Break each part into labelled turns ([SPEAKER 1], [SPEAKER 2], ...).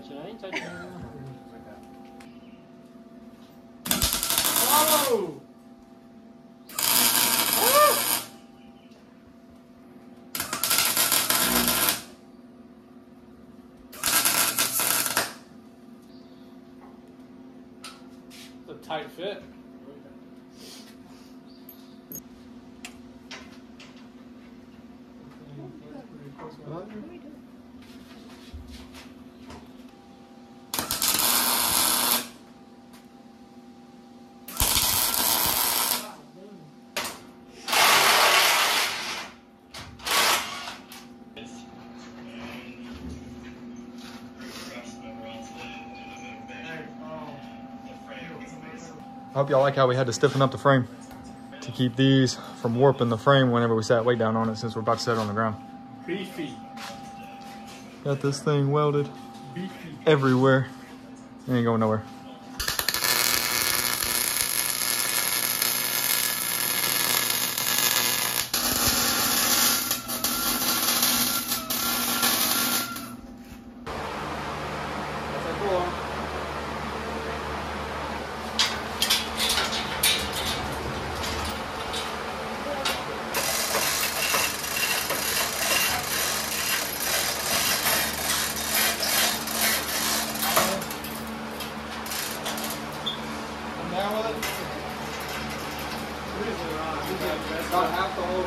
[SPEAKER 1] touching. I ain't touching you.
[SPEAKER 2] Oh! It's a tight fit.
[SPEAKER 3] I hope y'all like how we had to stiffen up the frame to keep these from warping the frame whenever we sat weight down on it, since we're about to set it on the ground.
[SPEAKER 2] Beefy.
[SPEAKER 3] Got this thing welded
[SPEAKER 2] Beefy.
[SPEAKER 3] everywhere. It ain't going nowhere. About half the hole.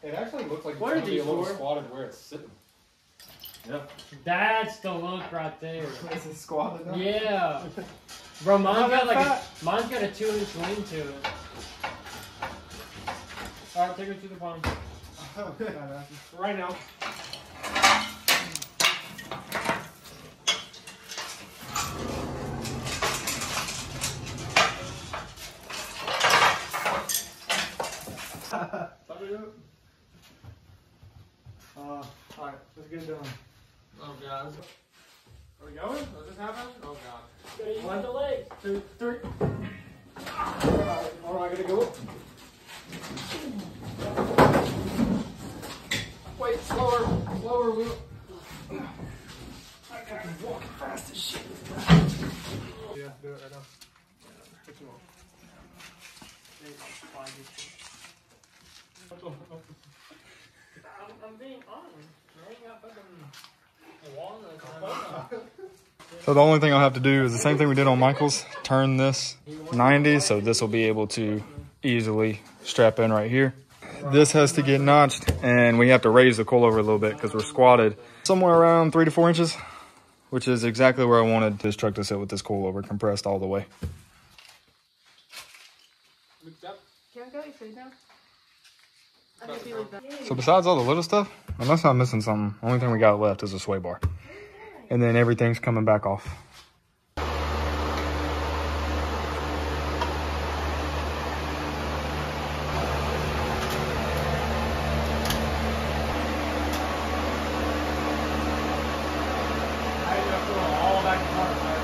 [SPEAKER 3] It actually looks like it's
[SPEAKER 1] What are
[SPEAKER 3] gonna be
[SPEAKER 1] these
[SPEAKER 3] a little
[SPEAKER 1] for?
[SPEAKER 3] squatted where it's sitting. Yeah.
[SPEAKER 1] That's the look right there.
[SPEAKER 2] Is it squatted up?
[SPEAKER 1] Yeah. Bro, mine's got like
[SPEAKER 2] fat.
[SPEAKER 1] mine's got a 2-inch wing to it. Alright, take her to the pond.
[SPEAKER 2] Right now. Alright, let's get it done.
[SPEAKER 1] Oh god.
[SPEAKER 2] Are we going? Does this happen? Oh god.
[SPEAKER 1] Use the legs.
[SPEAKER 2] 2, 3. Alright, I gotta go. Wait, slower, Will. I gotta walk fast as shit. Yeah, do it right now. Put them on.
[SPEAKER 1] I'm being honest. I ain't got fucking walnuts.
[SPEAKER 3] So the only thing I'll have to do is the same thing we did on Michael's. Turn this 90, so this will be able to easily strap in right here. This has to get notched, and we have to raise the coilover a little bit because we're squatted somewhere around 3 to 4 inches, which is exactly where I wanted this truck to sit with this coilover compressed all the way.
[SPEAKER 4] Can I go eat food now?
[SPEAKER 3] So besides all the little stuff, unless I'm missing something, only thing we got left is a sway bar. And then everything's coming back off.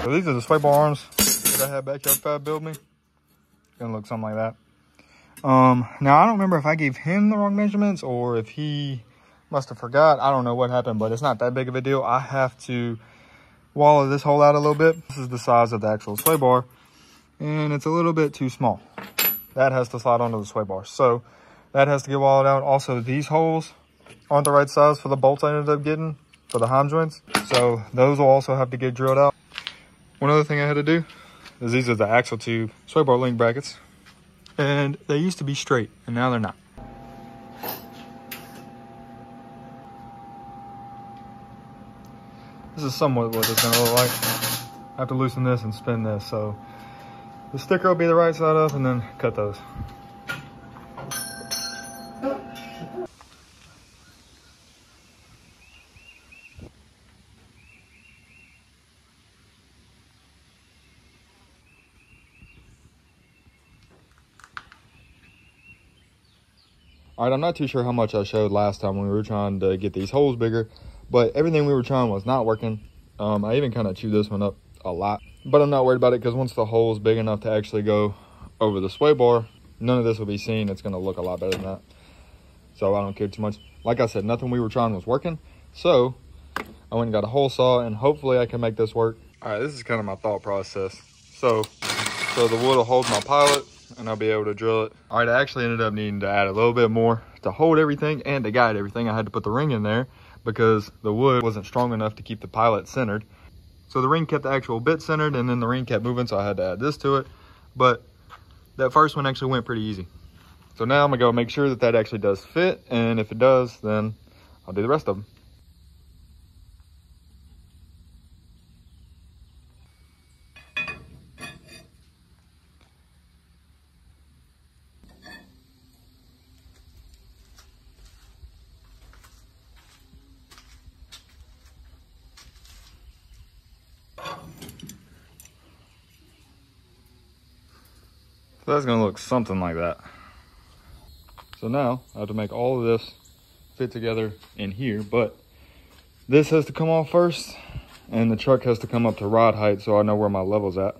[SPEAKER 3] So these are the sway bar arms that I had Backyard Fab build me. Gonna look something like that. Now I don't remember if I gave him the wrong measurements or if he must have forgot. I don't know what happened, but it's not that big of a deal. I have to wallow this hole out a little bit. This is the size of the actual sway bar, and it's a little bit too small. That has to slide onto the sway bar, so that has to get wallowed out. Also, these holes aren't the right size for the bolts I ended up getting for the Heim joints, so those will also have to get drilled out. One other thing I had to do is these are the axle tube sway bar link brackets, and they used to be straight and now they're not. This is somewhat what it's gonna look like. I have to loosen this and spin this, so the sticker will be the right side up, and then cut those. All right, I'm not too sure how much I showed last time when we were trying to get these holes bigger, but everything we were trying was not working. I even kind of chewed this one up a lot, but I'm not worried about it because once the hole is big enough to actually go over the sway bar, none of this will be seen. It's going to look a lot better than that. So I don't care too much. Like I said, nothing we were trying was working. So I went and got a hole saw, and hopefully I can make this work. All right, this is kind of my thought process. So the wood will hold my pilot, and I'll be able to drill it. All right, I actually ended up needing to add a little bit more to hold everything and to guide everything. I had to put the ring in there because the wood wasn't strong enough to keep the pilot centered. So the ring kept the actual bit centered, and then the ring kept moving, so I had to add this to it. But that first one actually went pretty easy. So now I'm gonna go make sure that that actually does fit, and if it does, then I'll do the rest of them. So that's gonna look something like that. So now I have to make all of this fit together in here, but this has to come off first and the truck has to come up to rod height so I know where my level's at.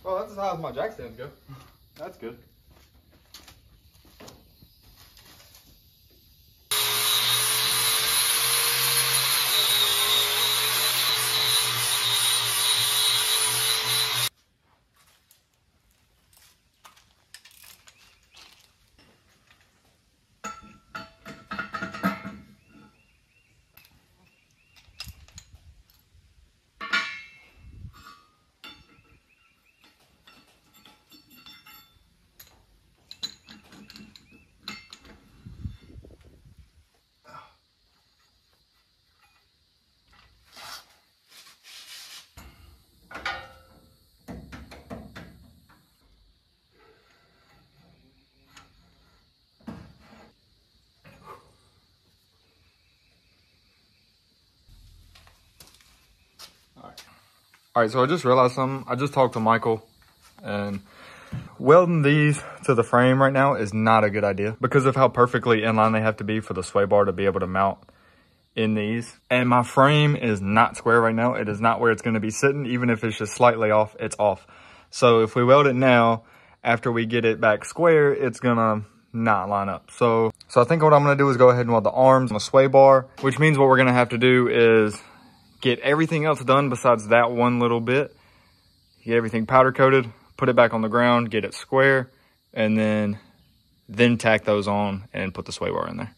[SPEAKER 3] Well, that's as high as my jack stands go. That's good. All right, so I just realized something. I just talked to Michael, and welding these to the frame right now is not a good idea because of how perfectly inline they have to be for the sway bar to be able to mount in these. And my frame is not square right now. It is not where it's going to be sitting. Even if it's just slightly off, it's off. So if we weld it now, after we get it back square, it's going to not line up. So I think what I'm going to do is go ahead and weld the arms on the sway bar, which means what we're going to have to do is get everything else done besides that one little bit. Get everything powder coated, put it back on the ground, get it square, and then tack those on and put the sway bar in there.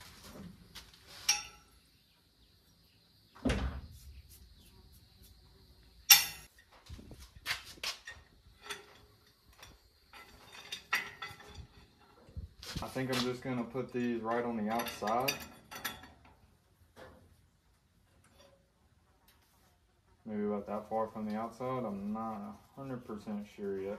[SPEAKER 3] I think I'm just gonna put these right on the outside. Maybe about that far from the outside. I'm not 100% sure yet.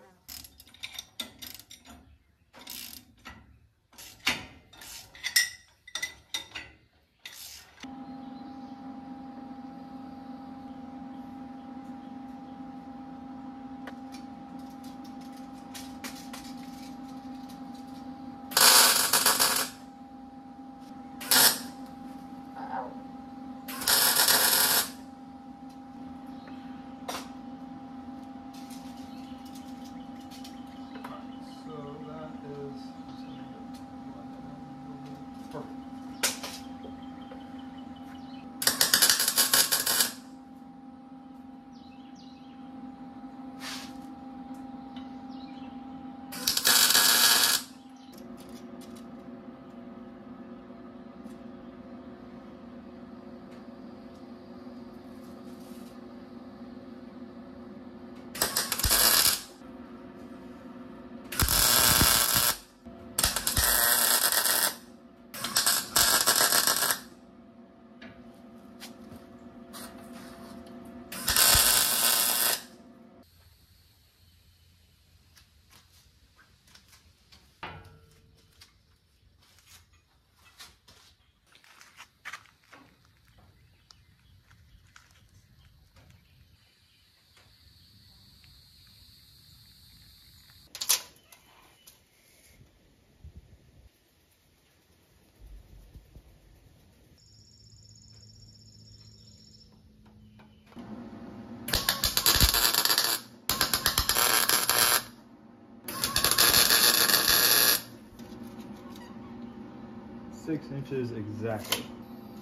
[SPEAKER 3] 6 inches exactly.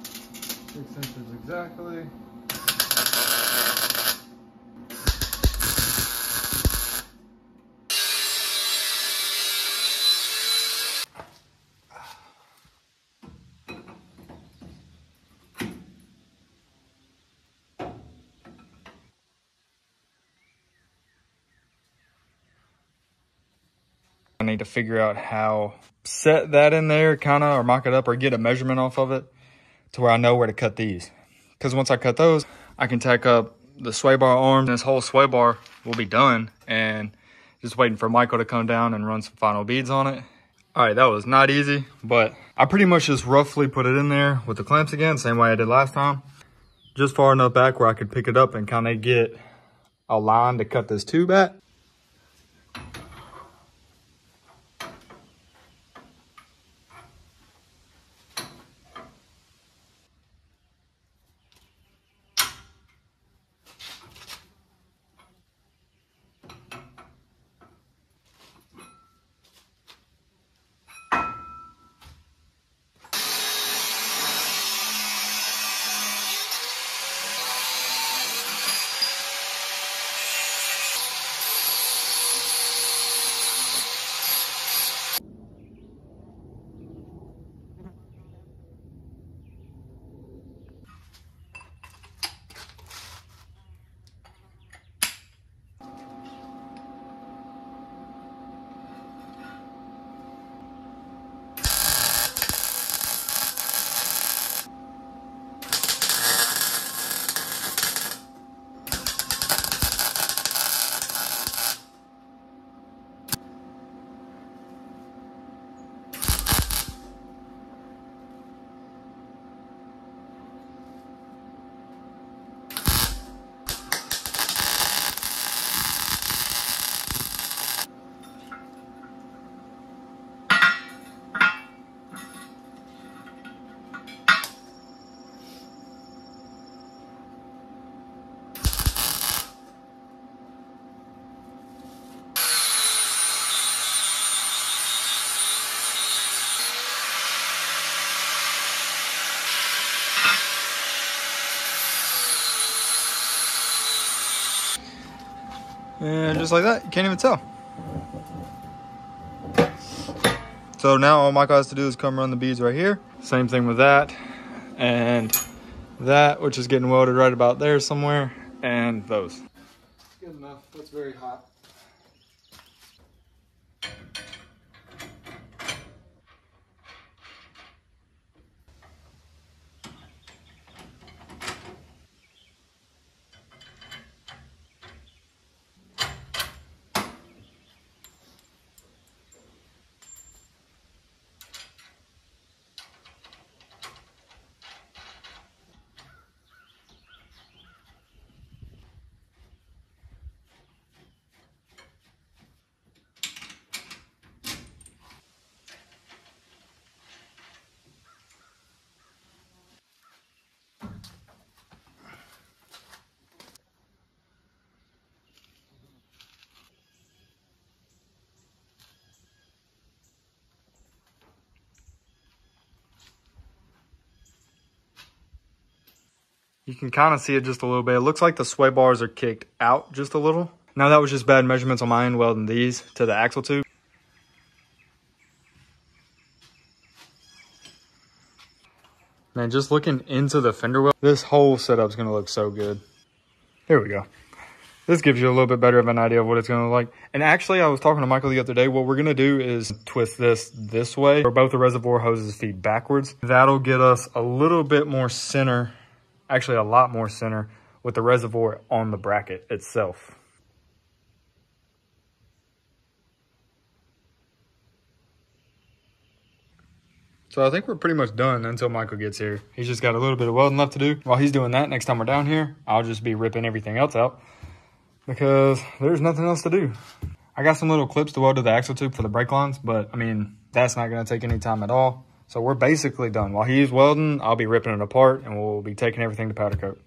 [SPEAKER 3] 6 inches exactly. I need to figure out how set that in there kind of, or mock it up, or get a measurement off of it to where I know where to cut these. Because once I cut those, I can tack up the sway bar arms. This whole sway bar will be done, and just waiting for Michael to come down and run some final beads on it. All right, that was not easy, but I pretty much just roughly put it in there with the clamps again, same way I did last time. Just far enough back where I could pick it up and kind of get a line to cut this tube at. And just like that, you can't even tell. So now all Michael has to do is come run the beads right here. Same thing with that and that, which is getting welded right about there somewhere, and those. Good enough. That's very hot. You can kind of see it just a little bit. It looks like the sway bars are kicked out just a little. Now that was just bad measurements on my end welding these to the axle tube. Man, just looking into the fender weld, this whole setup's gonna look so good. Here we go. This gives you a little bit better of an idea of what it's gonna look like. And actually, I was talking to Michael the other day. What we're gonna do is twist this way, where both the reservoir hoses feed backwards. That'll get us a little bit more center, actually a lot more center, with the reservoir on the bracket itself. So I think we're pretty much done until Michael gets here. He's just got a little bit of welding left to do. While he's doing that, next time we're down here, I'll just be ripping everything else out because there's nothing else to do. I got some little clips to weld to the axle tube for the brake lines, but I mean, that's not gonna take any time at all. So we're basically done. While he's welding, I'll be ripping it apart and we'll be taking everything to powder coat.